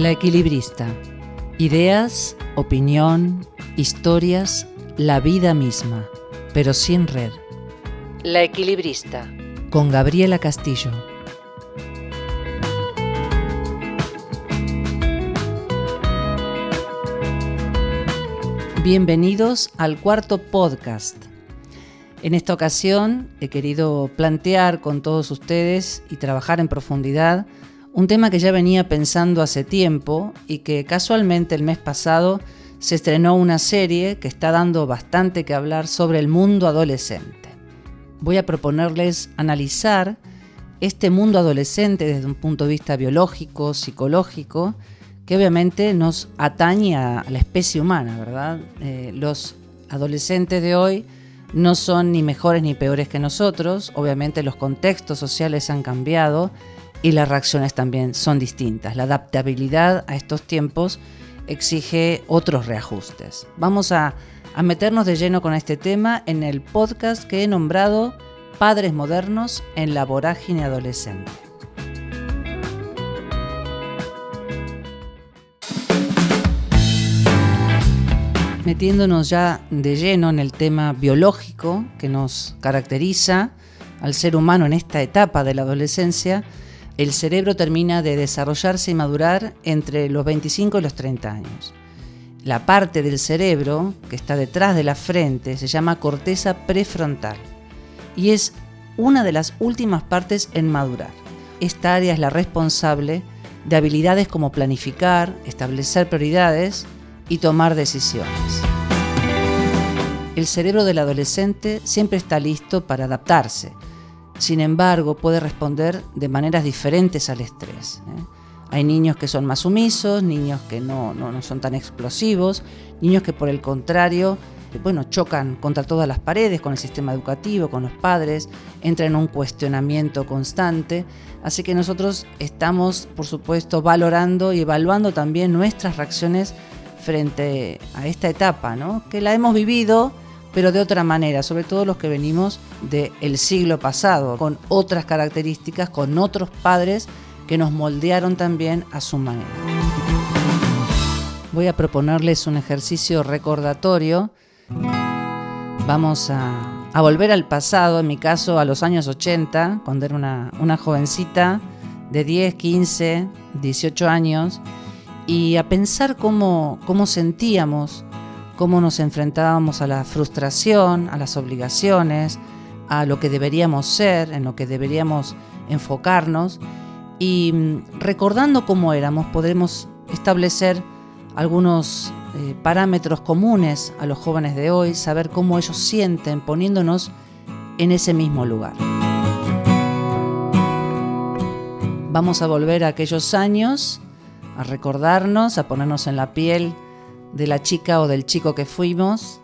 La Equilibrista. Ideas, opinión, historias, la vida misma, pero sin red. La Equilibrista. Con Gabriela Castillo. Bienvenidos al cuarto podcast. En esta ocasión he querido plantear con todos ustedes y trabajar en profundidad un tema que ya venía pensando hace tiempo y que casualmente el mes pasado se estrenó una serie que está dando bastante que hablar sobre el mundo adolescente. Voy a proponerles analizar este mundo adolescente desde un punto de vista biológico, psicológico, que obviamente nos atañe a la especie humana, ¿verdad? Los adolescentes de hoy no son ni mejores ni peores que nosotros, obviamente los contextos sociales han cambiado y las reacciones también son distintas. La adaptabilidad a estos tiempos exige otros reajustes. Vamos a meternos de lleno con este tema en el podcast que he nombrado Padres modernos en la vorágine adolescente. Metiéndonos ya de lleno en el tema biológico que nos caracteriza al ser humano en esta etapa de la adolescencia, el cerebro termina de desarrollarse y madurar entre los 25 y los 30 años. La parte del cerebro que está detrás de la frente se llama corteza prefrontal y es una de las últimas partes en madurar. Esta área es la responsable de habilidades como planificar, establecer prioridades y tomar decisiones. El cerebro del adolescente siempre está listo para adaptarse. Sin embargo, puede responder de maneras diferentes al estrés. Hay niños que son más sumisos, niños que no son tan explosivos, niños que por el contrario, chocan contra todas las paredes, con el sistema educativo, con los padres, entran en un cuestionamiento constante. Así que nosotros estamos, por supuesto, valorando y evaluando también nuestras reacciones frente a esta etapa, ¿no? Que la hemos vivido, pero de otra manera, sobre todo los que venimos del siglo pasado, con otras características, con otros padres que nos moldearon también a su manera. Voy a proponerles un ejercicio recordatorio. Vamos a volver al pasado, en mi caso a los años 80, cuando era una jovencita de 10, 15, 18 años, y a pensar cómo sentíamos, cómo nos enfrentábamos a la frustración, a las obligaciones, a lo que deberíamos ser, en lo que deberíamos enfocarnos. Y recordando cómo éramos, podremos establecer algunos parámetros comunes a los jóvenes de hoy, saber cómo ellos sienten poniéndonos en ese mismo lugar. Vamos a volver a aquellos años, a recordarnos, a ponernos en la piel de la chica o del chico que fuimos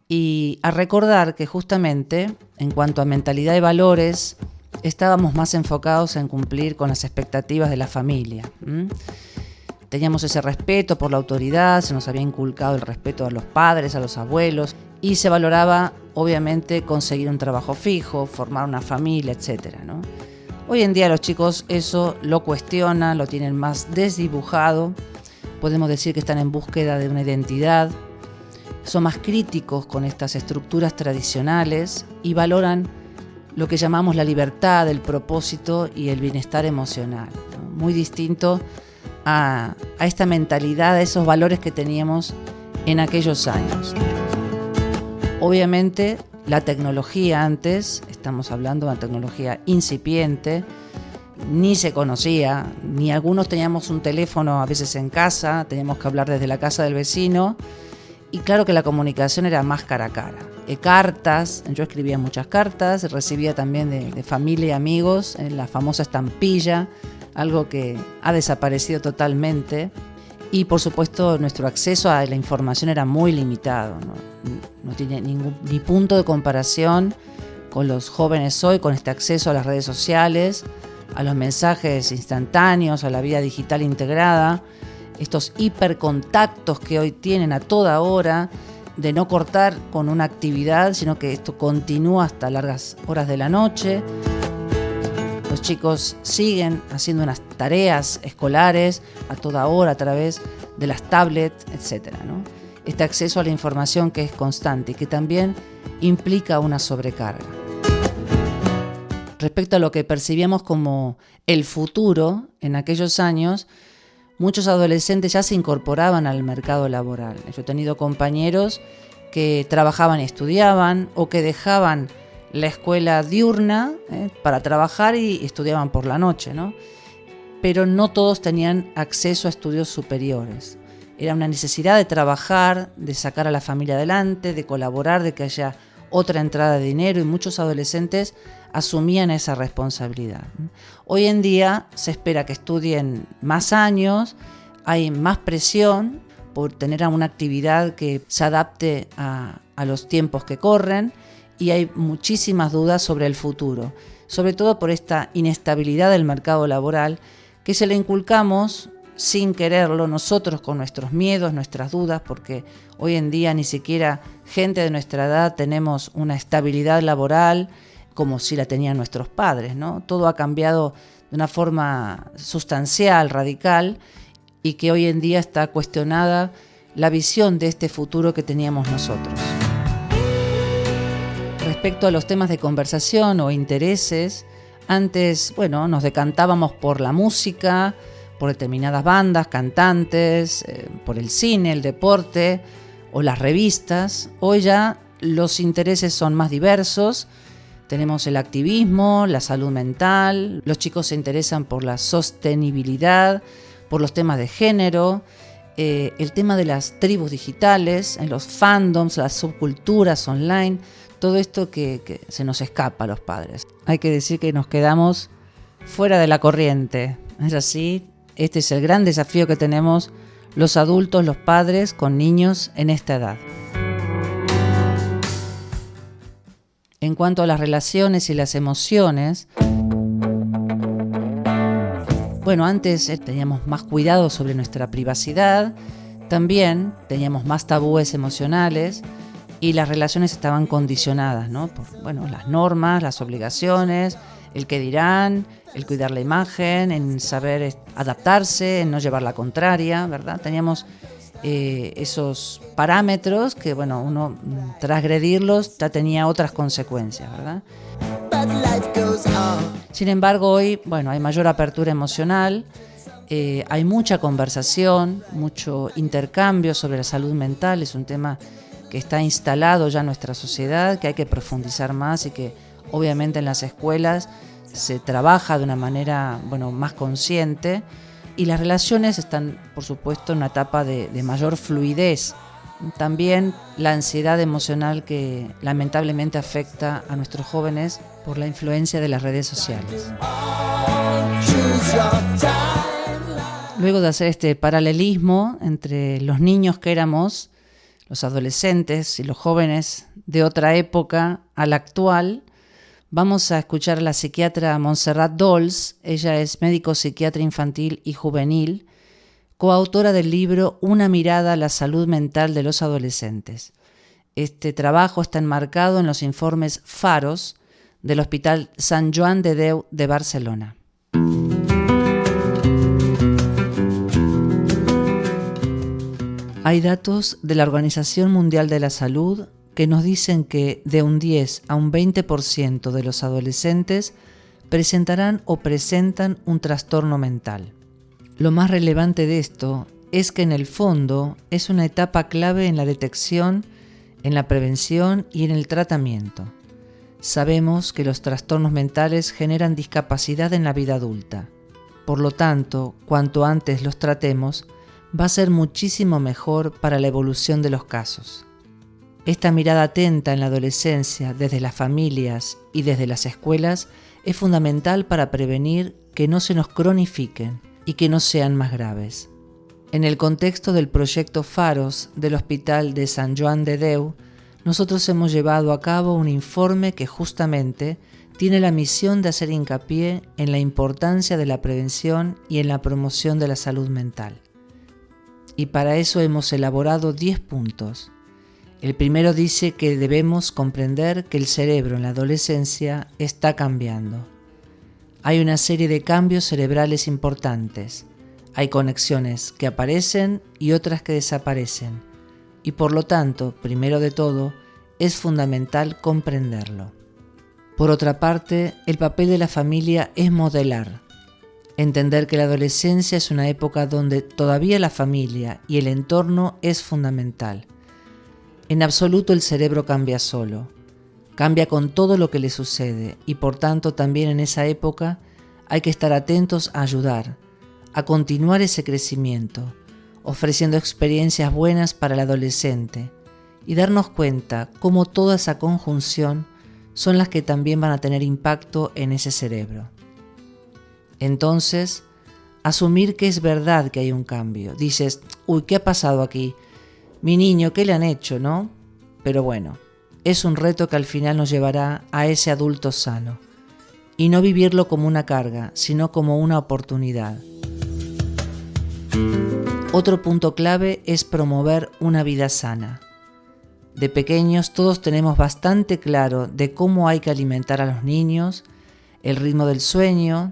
y a recordar que justamente en cuanto a mentalidad y valores estábamos más enfocados en cumplir con las expectativas de la familia. Teníamos ese respeto por la autoridad, se nos había inculcado el respeto a los padres, a los abuelos y se valoraba obviamente conseguir un trabajo fijo, formar una familia, etc., ¿no? Hoy en día los chicos eso lo cuestionan, lo tienen más desdibujado. Podemos decir que están en búsqueda de una identidad, son más críticos con estas estructuras tradicionales y valoran lo que llamamos la libertad, el propósito y el bienestar emocional, ¿no? Muy distinto a esta mentalidad, a esos valores que teníamos en aquellos años. Obviamente la tecnología antes, estamos hablando de una tecnología incipiente, ni se conocía, ni algunos teníamos un teléfono a veces en casa, teníamos que hablar desde la casa del vecino y claro que la comunicación era más cara a cara. Cartas, yo escribía muchas cartas, recibía también de familia y amigos en la famosa estampilla, algo que ha desaparecido totalmente y por supuesto nuestro acceso a la información era muy limitado, no tiene ni punto de comparación con los jóvenes hoy, con este acceso a las redes sociales, a los mensajes instantáneos, a la vida digital integrada, estos hipercontactos que hoy tienen a toda hora, de no cortar con una actividad, sino que esto continúa hasta largas horas de la noche. Los chicos siguen haciendo unas tareas escolares a toda hora a través de las tablets, etc., ¿no? Este acceso a la información que es constante y que también implica una sobrecarga. Respecto a lo que percibíamos como el futuro en aquellos años, muchos adolescentes ya se incorporaban al mercado laboral. Yo he tenido compañeros que trabajaban y estudiaban o que dejaban la escuela diurna para trabajar y estudiaban por la noche, ¿no? Pero no todos tenían acceso a estudios superiores. Era una necesidad de trabajar, de sacar a la familia adelante, de colaborar, de que haya otra entrada de dinero, y muchos adolescentes asumían esa responsabilidad. Hoy en día se espera que estudien más años, hay más presión por tener una actividad que se adapte a los tiempos que corren, y hay muchísimas dudas sobre el futuro, sobre todo por esta inestabilidad del mercado laboral que se le inculcamos sin quererlo nosotros, con nuestros miedos, nuestras dudas, porque hoy en día ni siquiera gente de nuestra edad tenemos una estabilidad laboral como si la tenían nuestros padres, ¿no? Todo ha cambiado de una forma sustancial, radical, y que hoy en día está cuestionada la visión de este futuro que teníamos nosotros. Respecto a los temas de conversación o intereses, antes, nos decantábamos por la música, por determinadas bandas, cantantes, por el cine, el deporte o las revistas. Hoy ya los intereses son más diversos. Tenemos el activismo, la salud mental, los chicos se interesan por la sostenibilidad, por los temas de género, el tema de las tribus digitales, en los fandoms, las subculturas online, todo esto que se nos escapa a los padres. Hay que decir que nos quedamos fuera de la corriente. Es así, este es el gran desafío que tenemos los adultos, los padres, con niños en esta edad. En cuanto a las relaciones y las emociones, antes teníamos más cuidado sobre nuestra privacidad, también teníamos más tabúes emocionales y las relaciones estaban condicionadas, ¿no? Por las normas, las obligaciones, el qué dirán, el cuidar la imagen, en saber adaptarse, en no llevar la contraria, ¿verdad? Teníamos esos parámetros que, uno transgredirlos ya tenía otras consecuencias, ¿verdad? Sin embargo, hoy, hay mayor apertura emocional, hay mucha conversación, mucho intercambio sobre la salud mental. Es un tema que está instalado ya en nuestra sociedad, que hay que profundizar más y que obviamente en las escuelas se trabaja de una manera más consciente, y las relaciones están, por supuesto, en una etapa de mayor fluidez. También la ansiedad emocional que lamentablemente afecta a nuestros jóvenes por la influencia de las redes sociales. Luego de hacer este paralelismo entre los niños que éramos, los adolescentes y los jóvenes de otra época a la actual, vamos a escuchar a la psiquiatra Montserrat Dols. Ella es médico psiquiatra infantil y juvenil, coautora del libro Una mirada a la salud mental de los adolescentes. Este trabajo está enmarcado en los informes Faros del Hospital Sant Joan de Déu de Barcelona. Hay datos de la Organización Mundial de la Salud que nos dicen que de un 10 a un 20% de los adolescentes presentarán o presentan un trastorno mental. Lo más relevante de esto es que en el fondo es una etapa clave en la detección, en la prevención y en el tratamiento. Sabemos que los trastornos mentales generan discapacidad en la vida adulta. Por lo tanto, cuanto antes los tratemos, va a ser muchísimo mejor para la evolución de los casos. Esta mirada atenta en la adolescencia, desde las familias y desde las escuelas, es fundamental para prevenir que no se nos cronifiquen y que no sean más graves. En el contexto del proyecto Faros del Hospital de Sant Joan de Déu, nosotros hemos llevado a cabo un informe que justamente tiene la misión de hacer hincapié en la importancia de la prevención y en la promoción de la salud mental. Y para eso hemos elaborado 10 puntos. El primero dice que debemos comprender que el cerebro en la adolescencia está cambiando. hay una serie de cambios cerebrales importantes. Hay conexiones que aparecen y otras que desaparecen. Y por lo tanto, primero de todo, es fundamental comprenderlo. Por otra parte, el papel de la familia es modelar. Entender que la adolescencia es una época donde todavía la familia y el entorno es fundamental. En absoluto el cerebro cambia solo. Cambia con todo lo que le sucede y por tanto también en esa época hay que estar atentos a ayudar, a continuar ese crecimiento, ofreciendo experiencias buenas para el adolescente y darnos cuenta cómo toda esa conjunción son las que también van a tener impacto en ese cerebro. Entonces, asumir que es verdad que hay un cambio. Dices, uy, ¿qué ha pasado aquí? Mi niño, ¿qué le han hecho, no? Pero bueno, es un reto que al final nos llevará a ese adulto sano. Y no vivirlo como una carga, sino como una oportunidad. Otro punto clave es promover una vida sana. De pequeños todos tenemos bastante claro de cómo hay que alimentar a los niños, el ritmo del sueño,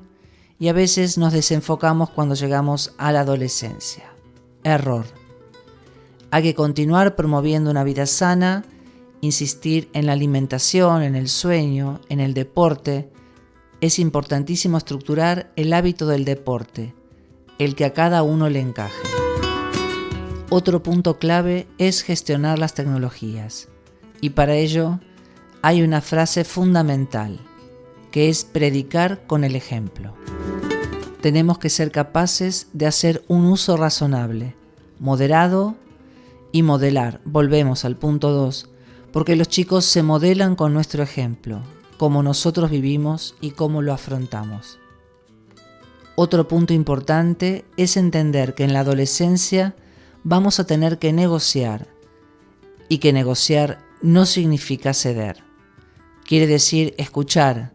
y a veces nos desenfocamos cuando llegamos a la adolescencia. Error. Hay que continuar promoviendo una vida sana, insistir en la alimentación, en el sueño, en el deporte. Es importantísimo estructurar el hábito del deporte, el que a cada uno le encaje. Otro punto clave es gestionar las tecnologías. Y para ello hay una frase fundamental, que es predicar con el ejemplo. Tenemos que ser capaces de hacer un uso razonable, moderado y modelar. Volvemos al punto 2, porque los chicos se modelan con nuestro ejemplo, cómo nosotros vivimos y cómo lo afrontamos. Otro punto importante es entender que en la adolescencia vamos a tener que negociar y que negociar no significa ceder. Quiere decir escuchar,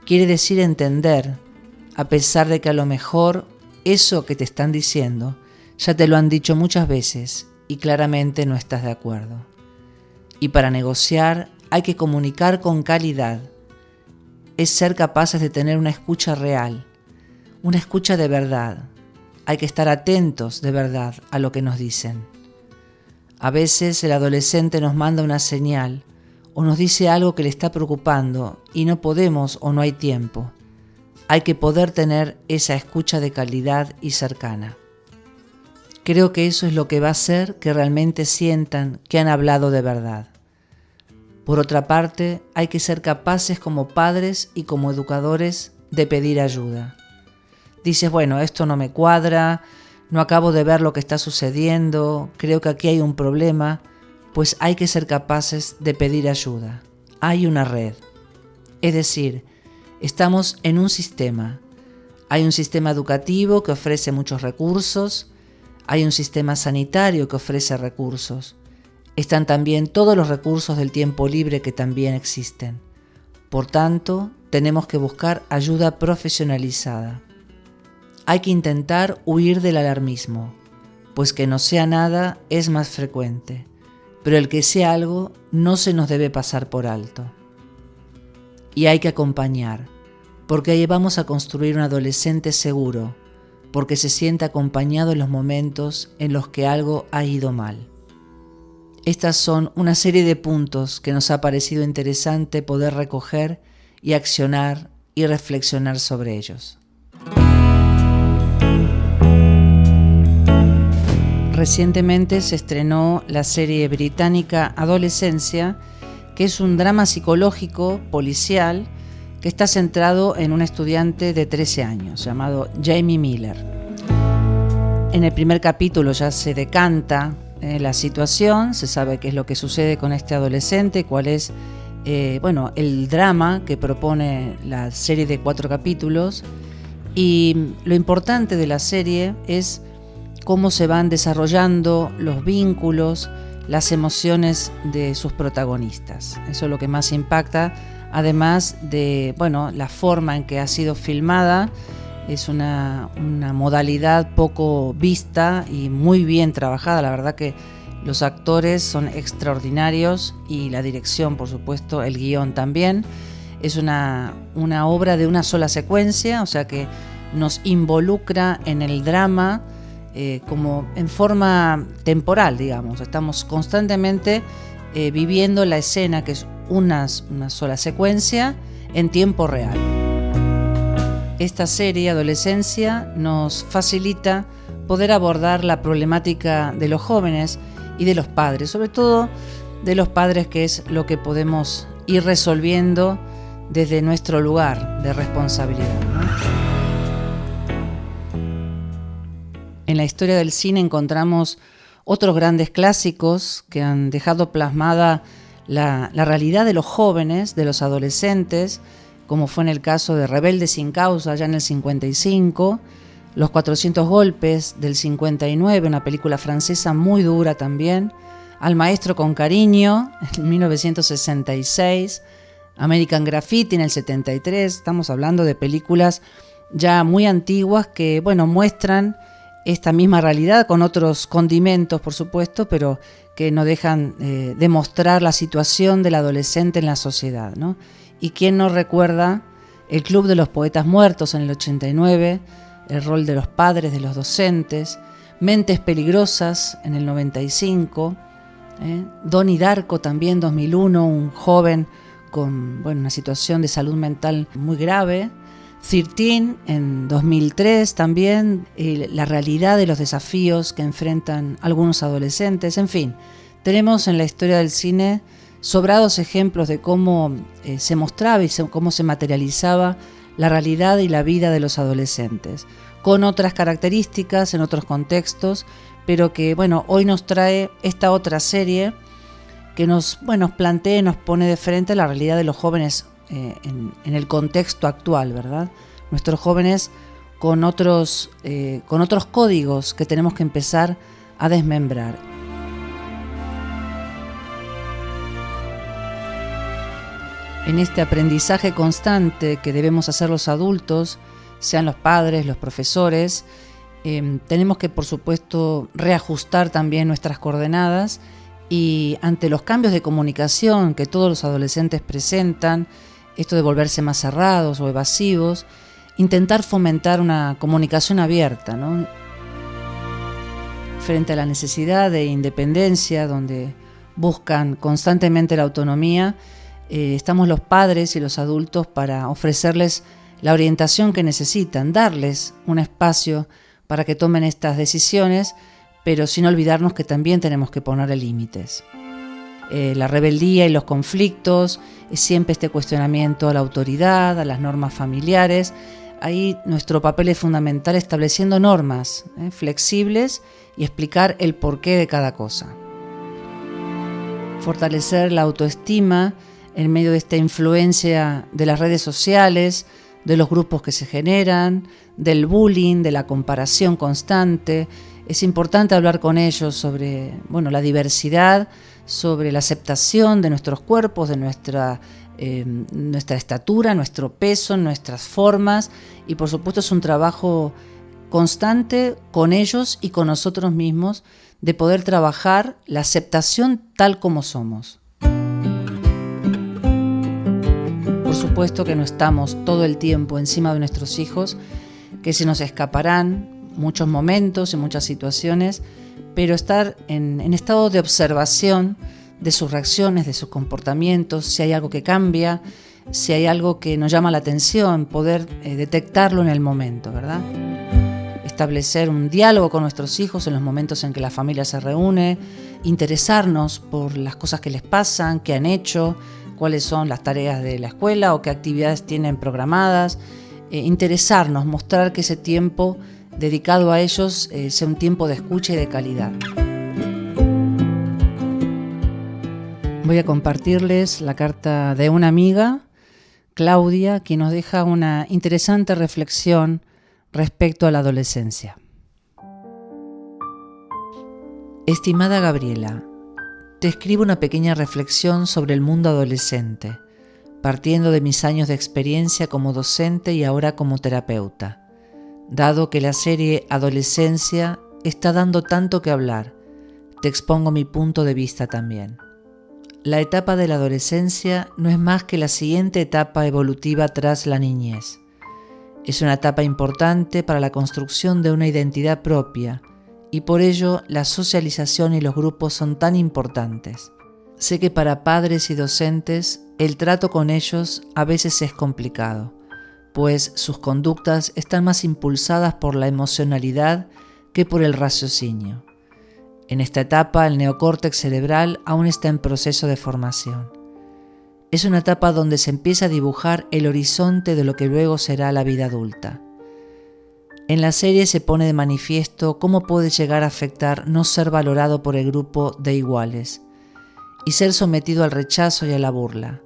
quiere decir entender, a pesar de que a lo mejor eso que te están diciendo ya te lo han dicho muchas veces y claramente no estás de acuerdo. Y para negociar hay que comunicar con calidad. Es ser capaces de tener una escucha real, una escucha de verdad. Hay que estar atentos de verdad a lo que nos dicen. A veces el adolescente nos manda una señal o nos dice algo que le está preocupando y no podemos o no hay tiempo. Hay que poder tener esa escucha de calidad y cercana. Creo que eso es lo que va a hacer que realmente sientan que han hablado de verdad. Por otra parte, hay que ser capaces como padres y como educadores de pedir ayuda. Dices, bueno, esto no me cuadra, no acabo de ver lo que está sucediendo, creo que aquí hay un problema, pues hay que ser capaces de pedir ayuda. Hay una red. Es decir, estamos en un sistema. Hay un sistema educativo que ofrece muchos recursos, hay un sistema sanitario que ofrece recursos. Están también todos los recursos del tiempo libre que también existen. Por tanto, tenemos que buscar ayuda profesionalizada. Hay que intentar huir del alarmismo, pues que no sea nada es más frecuente, pero el que sea algo no se nos debe pasar por alto. Y hay que acompañar, porque ahí vamos a construir un adolescente seguro, porque se siente acompañado en los momentos en los que algo ha ido mal. Estas son una serie de puntos que nos ha parecido interesante poder recoger y accionar y reflexionar sobre ellos. Recientemente se estrenó la serie británica Adolescencia, que es un drama psicológico policial que está centrado en un estudiante de 13 años llamado Jamie Miller. En el primer capítulo ya se decanta la situación, se sabe qué es lo que sucede con este adolescente, cuál es el drama que propone la serie de 4 capítulos, y lo importante de la serie es cómo se van desarrollando los vínculos, las emociones de sus protagonistas. Eso es lo que más impacta, además de la forma en que ha sido filmada. Es una modalidad poco vista y muy bien trabajada. La verdad que los actores son extraordinarios y la dirección, por supuesto, el guión también. Es una obra de una sola secuencia, o sea que nos involucra en el drama como en forma temporal, digamos. Estamos constantemente viviendo la escena, que es una sola secuencia en tiempo real. Esta serie, Adolescencia, nos facilita poder abordar la problemática de los jóvenes y de los padres, sobre todo de los padres, que es lo que podemos ir resolviendo desde nuestro lugar de responsabilidad, ¿no? En la historia del cine encontramos otros grandes clásicos que han dejado plasmada la realidad de los jóvenes, de los adolescentes, como fue en el caso de Rebelde sin causa, ya en el 55, Los 400 golpes del 59, una película francesa muy dura también, Al maestro con cariño, en 1966, American Graffiti en el 73, estamos hablando de películas ya muy antiguas que, bueno, muestran esta misma realidad con otros condimentos, por supuesto, pero que no dejan de mostrar la situación del adolescente en la sociedad, ¿no? Y quién no recuerda el Club de los Poetas Muertos en el 89, el rol de los padres, de los docentes, Mentes Peligrosas en el 95, Donnie Darko también 2001, un joven con una situación de salud mental muy grave, 13 en 2003 también, la realidad de los desafíos que enfrentan algunos adolescentes. En fin, tenemos en la historia del cine sobrados ejemplos de cómo se mostraba y cómo se materializaba la realidad y la vida de los adolescentes, con otras características, en otros contextos, pero que hoy nos trae esta otra serie que nos plantea y nos pone de frente la realidad de los jóvenes en el contexto actual, ¿verdad? Nuestros jóvenes con otros códigos que tenemos que empezar a desmembrar. En este aprendizaje constante que debemos hacer los adultos, sean los padres, los profesores, tenemos que, por supuesto, reajustar también nuestras coordenadas y ante los cambios de comunicación que todos los adolescentes presentan, esto de volverse más cerrados o evasivos, intentar fomentar una comunicación abierta, ¿no? Frente a la necesidad de independencia, donde buscan constantemente la autonomía, estamos los padres y los adultos para ofrecerles la orientación que necesitan, darles un espacio para que tomen estas decisiones, pero sin olvidarnos que también tenemos que ponerle límites. La rebeldía y los conflictos, siempre este cuestionamiento a la autoridad, a las normas familiares. Ahí nuestro papel es fundamental, estableciendo normas flexibles y explicar el porqué de cada cosa. Fortalecer la autoestima en medio de esta influencia de las redes sociales, de los grupos que se generan, del bullying, de la comparación constante. Es importante hablar con ellos sobre la diversidad, sobre la aceptación de nuestros cuerpos, de nuestra estatura, nuestro peso, nuestras formas, y por supuesto es un trabajo constante con ellos y con nosotros mismos de poder trabajar la aceptación tal como somos. Por supuesto que no estamos todo el tiempo encima de nuestros hijos, que se nos escaparán muchos momentos y muchas situaciones, pero estar en estado de observación de sus reacciones, de sus comportamientos, si hay algo que cambia, si hay algo que nos llama la atención, poder detectarlo en el momento, ¿verdad? Establecer un diálogo con nuestros hijos en los momentos en que la familia se reúne, interesarnos por las cosas que les pasan, qué han hecho, cuáles son las tareas de la escuela o qué actividades tienen programadas, interesarnos, mostrar que ese tiempo dedicado a ellos sea un tiempo de escucha y de calidad. Voy a compartirles la carta de una amiga, Claudia, que nos deja una interesante reflexión respecto a la adolescencia. Estimada Gabriela, te escribo una pequeña reflexión sobre el mundo adolescente, partiendo de mis años de experiencia como docente y ahora como terapeuta. Dado que la serie Adolescencia está dando tanto que hablar, te expongo mi punto de vista también. La etapa de la adolescencia no es más que la siguiente etapa evolutiva tras la niñez. Es una etapa importante para la construcción de una identidad propia y por ello la socialización y los grupos son tan importantes. Sé que para padres y docentes el trato con ellos a veces es complicado, pues sus conductas están más impulsadas por la emocionalidad que por el raciocinio. En esta etapa el neocórtex cerebral aún está en proceso de formación. Es una etapa donde se empieza a dibujar el horizonte de lo que luego será la vida adulta. En la serie se pone de manifiesto cómo puede llegar a afectar no ser valorado por el grupo de iguales y ser sometido al rechazo y a la burla.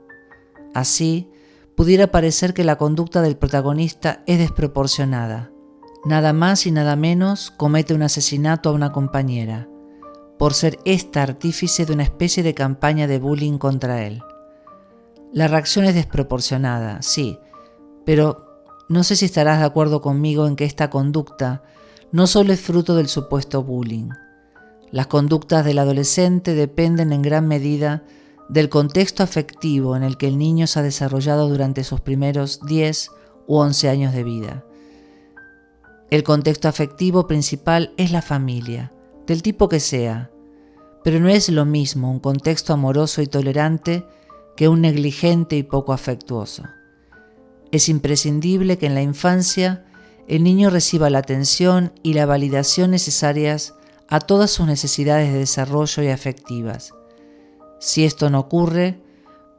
Así, pudiera parecer que la conducta del protagonista es desproporcionada. Nada más y nada menos comete un asesinato a una compañera, por ser ésta artífice de una especie de campaña de bullying contra él. La reacción es desproporcionada, sí, pero no sé si estarás de acuerdo conmigo en que esta conducta no solo es fruto del supuesto bullying. Las conductas del adolescente dependen en gran medida del contexto afectivo en el que el niño se ha desarrollado durante sus primeros 10 u 11 años de vida. El contexto afectivo principal es la familia, del tipo que sea, pero no es lo mismo un contexto amoroso y tolerante que un negligente y poco afectuoso. Es imprescindible que en la infancia el niño reciba la atención y la validación necesarias a todas sus necesidades de desarrollo y afectivas. Si esto no ocurre,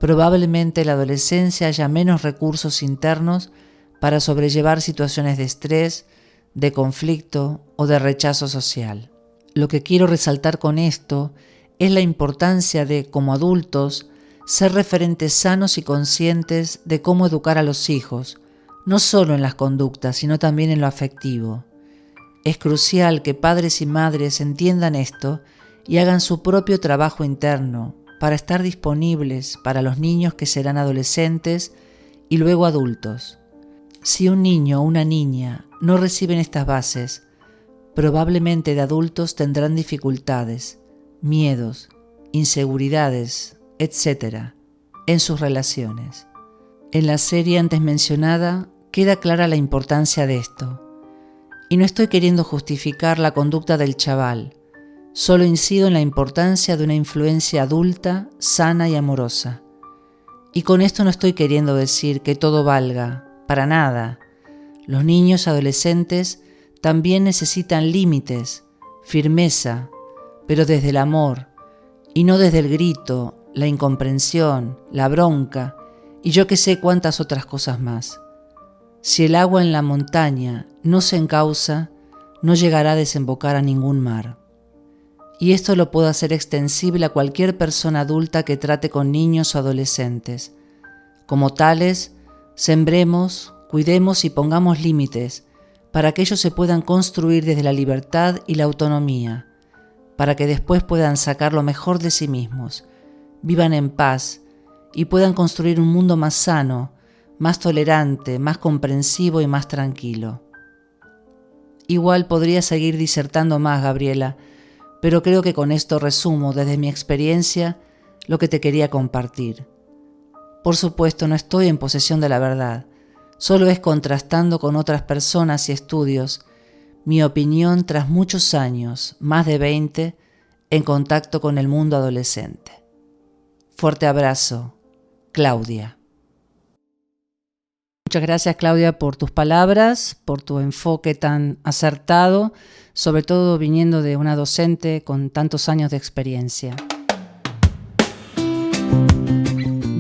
probablemente en la adolescencia haya menos recursos internos para sobrellevar situaciones de estrés, de conflicto o de rechazo social. Lo que quiero resaltar con esto es la importancia de, como adultos, ser referentes sanos y conscientes de cómo educar a los hijos, no solo en las conductas, sino también en lo afectivo. Es crucial que padres y madres entiendan esto y hagan su propio trabajo interno para estar disponibles para los niños que serán adolescentes y luego adultos. Si un niño o una niña no reciben estas bases, probablemente de adultos tendrán dificultades, miedos, inseguridades, etc., en sus relaciones. En la serie antes mencionada queda clara la importancia de esto. Y no estoy queriendo justificar la conducta del chaval, solo incido en la importancia de una influencia adulta, sana y amorosa. Y con esto no estoy queriendo decir que todo valga, para nada. Los niños adolescentes también necesitan límites, firmeza, pero desde el amor, y no desde el grito, la incomprensión, la bronca y yo que sé cuántas otras cosas más. Si el agua en la montaña no se encausa, no llegará a desembocar a ningún mar. Y esto lo puedo hacer extensible a cualquier persona adulta que trate con niños o adolescentes. Como tales, sembremos, cuidemos y pongamos límites para que ellos se puedan construir desde la libertad y la autonomía, para que después puedan sacar lo mejor de sí mismos, vivan en paz y puedan construir un mundo más sano, más tolerante, más comprensivo y más tranquilo. Igual podría seguir disertando más, Gabriela, pero creo que con esto resumo desde mi experiencia lo que te quería compartir. Por supuesto, no estoy en posesión de la verdad, solo es contrastando con otras personas y estudios mi opinión tras muchos años, más de 20, en contacto con el mundo adolescente. Fuerte abrazo, Claudia. Muchas gracias, Claudia, por tus palabras, por tu enfoque tan acertado, sobre todo viniendo de una docente con tantos años de experiencia.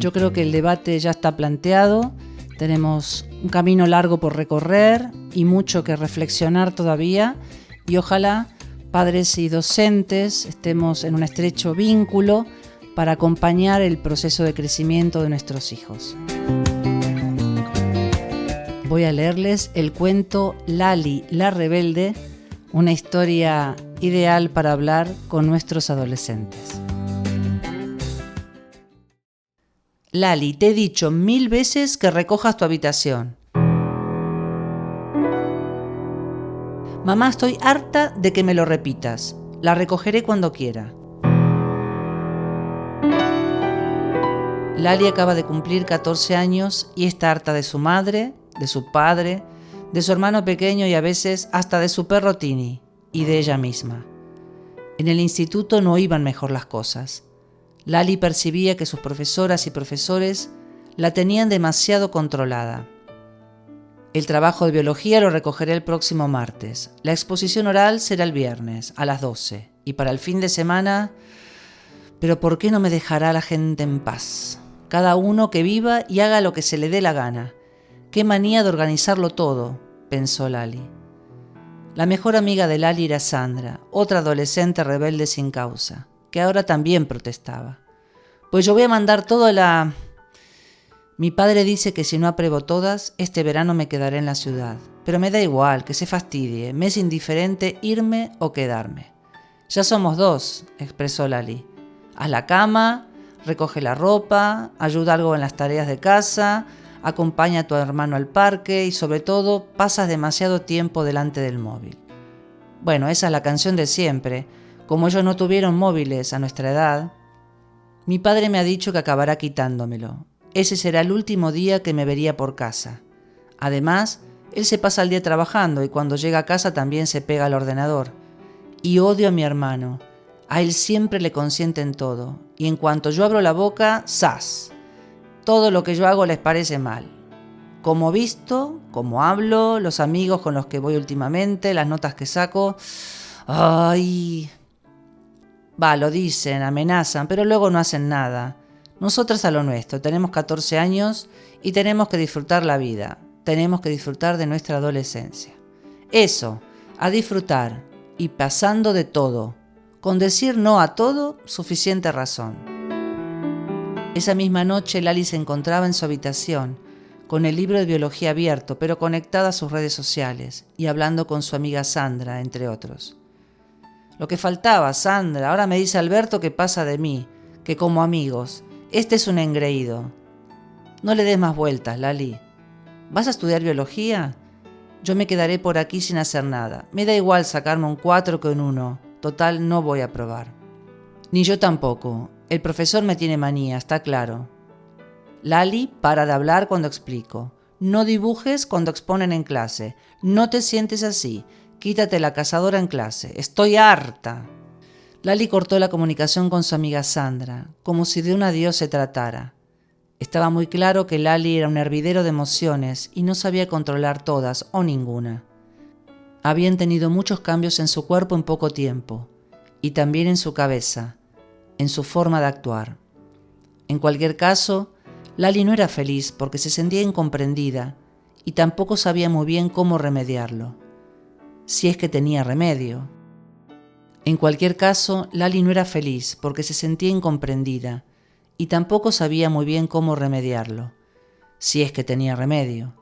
Yo creo que el debate ya está planteado, tenemos un camino largo por recorrer y mucho que reflexionar todavía, y ojalá padres y docentes estemos en un estrecho vínculo para acompañar el proceso de crecimiento de nuestros hijos. Voy a leerles el cuento Lali, la rebelde, una historia ideal para hablar con nuestros adolescentes. Lali, te he dicho 1000 veces que recojas tu habitación. Mamá, estoy harta de que me lo repitas. La recogeré cuando quiera. Lali acaba de cumplir 14 años y está harta de su madre, de su padre, de su hermano pequeño y a veces hasta de su perro Tini y de ella misma. En el instituto no iban mejor las cosas. Lali percibía que sus profesoras y profesores la tenían demasiado controlada. El trabajo de biología lo recogeré el próximo martes. La exposición oral será el viernes a las 12. Y para el fin de semana... Pero ¿por qué no me dejará la gente en paz? Cada uno que viva y haga lo que se le dé la gana. Qué manía de organizarlo todo, pensó Lali. La mejor amiga de Lali era Sandra, otra adolescente rebelde sin causa, que ahora también protestaba. Pues yo voy a mandar todo la... Mi padre dice que si no apruebo todas, este verano me quedaré en la ciudad. Pero me da igual, que se fastidie, me es indiferente irme o quedarme. Ya somos dos, expresó Lali. Haz la cama, recoge la ropa, ayuda algo en las tareas de casa, acompaña a tu hermano al parque y sobre todo pasas demasiado tiempo delante del móvil. Bueno, esa es la canción de siempre. Como ellos no tuvieron móviles a nuestra edad, mi padre me ha dicho que acabará quitándomelo. Ese será el último día que me vería por casa. Además, él se pasa el día trabajando y cuando llega a casa también se pega al ordenador. Y odio a mi hermano. A él siempre le consienten todo. Y en cuanto yo abro la boca, ¡zas! Todo lo que yo hago les parece mal. Cómo visto, cómo hablo, los amigos con los que voy últimamente, las notas que saco. ¡Ay! Lo dicen, amenazan, pero luego no hacen nada. Nosotras a lo nuestro, tenemos 14 años y tenemos que disfrutar la vida. Tenemos que disfrutar de nuestra adolescencia. Eso, a disfrutar y pasando de todo. Con decir no a todo, suficiente razón. Esa misma noche Lali se encontraba en su habitación, con el libro de biología abierto, pero conectada a sus redes sociales y hablando con su amiga Sandra, entre otros. Lo que faltaba, Sandra, ahora me dice Alberto que pasa de mí, que como amigos. Este es un engreído. No le des más vueltas, Lali. ¿Vas a estudiar biología? Yo me quedaré por aquí sin hacer nada. Me da igual sacarme un 4 que un 1. Total, no voy a probar. Ni yo tampoco. El profesor me tiene manía, está claro. Lali, para de hablar cuando explico. No dibujes cuando exponen en clase. No te sientes así. Quítate la cazadora en clase. Estoy harta. Lali cortó la comunicación con su amiga Sandra, como si de un adiós se tratara. Estaba muy claro que Lali era un hervidero de emociones y no sabía controlar todas o ninguna. Habían tenido muchos cambios en su cuerpo en poco tiempo, y también en su cabeza, en su forma de actuar. En cualquier caso, Lali no era feliz porque se sentía incomprendida y tampoco sabía muy bien cómo remediarlo, si es que tenía remedio. En cualquier caso, Lali no era feliz porque se sentía incomprendida y tampoco sabía muy bien cómo remediarlo, si es que tenía remedio.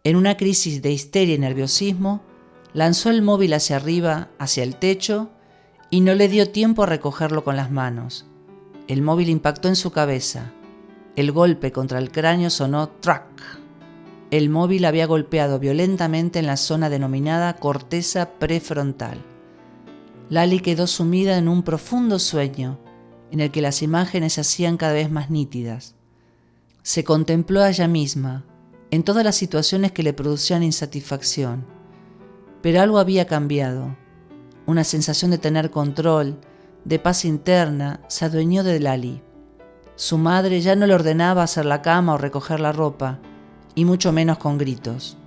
En una crisis de histeria y nerviosismo, lanzó el móvil hacia arriba, hacia el techo, y no le dio tiempo a recogerlo con las manos. El móvil impactó en su cabeza. El golpe contra el cráneo sonó ¡trac! El móvil había golpeado violentamente en la zona denominada corteza prefrontal. Lali quedó sumida en un profundo sueño, en el que las imágenes se hacían cada vez más nítidas. Se contempló a ella misma, en todas las situaciones que le producían insatisfacción. Pero algo había cambiado. Una sensación de tener control, de paz interna, se adueñó de Lali. Su madre ya no le ordenaba hacer la cama o recoger la ropa, y mucho menos con gritos.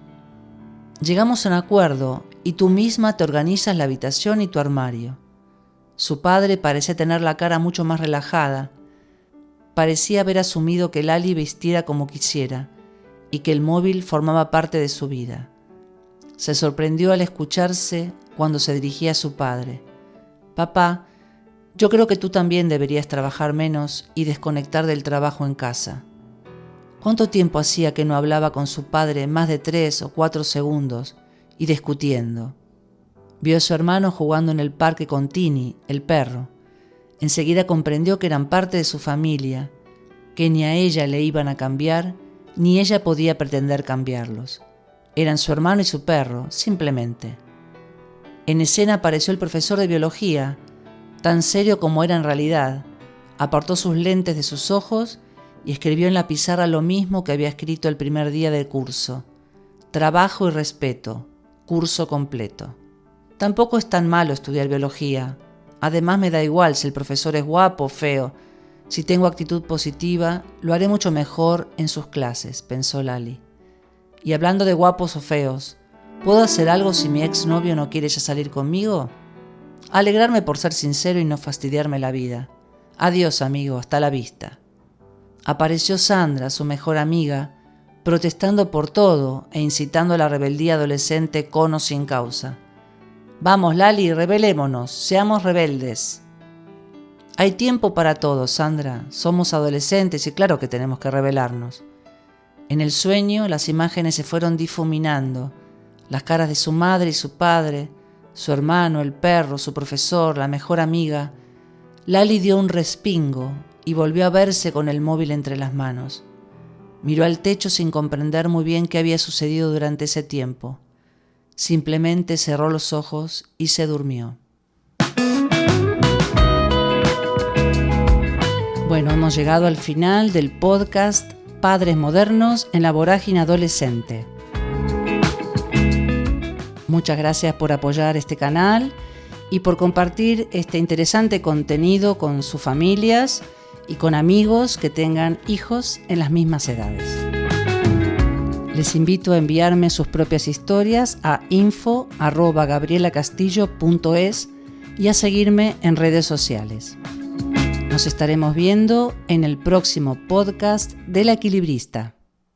Llegamos a un acuerdo y tú misma te organizas la habitación y tu armario. Su padre parecía tener la cara mucho más relajada. Parecía haber asumido que Lali vistiera como quisiera y que el móvil formaba parte de su vida. Se sorprendió al escucharse cuando se dirigía a su padre. Papá, yo creo que tú también deberías trabajar menos y desconectar del trabajo en casa. ¿Cuánto tiempo hacía que no hablaba con su padre más de 3 o 4 segundos y discutiendo? Vio a su hermano jugando en el parque con Tini, el perro. Enseguida comprendió que eran parte de su familia, que ni a ella le iban a cambiar, ni ella podía pretender cambiarlos. Eran su hermano y su perro, simplemente. En escena apareció el profesor de biología, tan serio como era en realidad, Apartó sus lentes de sus ojos y escribió en la pizarra lo mismo que había escrito el primer día del curso. Trabajo y respeto, curso completo. Tampoco es tan malo estudiar biología. Además me da igual si el profesor es guapo o feo. Si tengo actitud positiva, lo haré mucho mejor en sus clases, pensó Lali. Y hablando de guapos o feos, ¿puedo hacer algo si mi exnovio no quiere ya salir conmigo? Alegrarme por ser sincero y no fastidiarme la vida. Adiós, amigo, hasta la vista. Apareció Sandra, su mejor amiga, protestando por todo e incitando a la rebeldía adolescente con o sin causa. Vamos, Lali, rebelémonos, seamos rebeldes. Hay tiempo para todo, Sandra. Somos adolescentes y claro que tenemos que rebelarnos. En el sueño las imágenes se fueron difuminando, las caras de su madre y su padre, su hermano, el perro, su profesor, la mejor amiga. Lali dio un respingo y volvió a verse con el móvil entre las manos. Miró al techo sin comprender muy bien qué había sucedido durante ese tiempo. Simplemente cerró los ojos y se durmió. Bueno, hemos llegado al final del podcast Padres Modernos en la Vorágine Adolescente. Muchas gracias por apoyar este canal y por compartir este interesante contenido con sus familias y con amigos que tengan hijos en las mismas edades. Les invito a enviarme sus propias historias a info@gabrielacastillo.es y a seguirme en redes sociales. Nos estaremos viendo en el próximo podcast de La Equilibrista.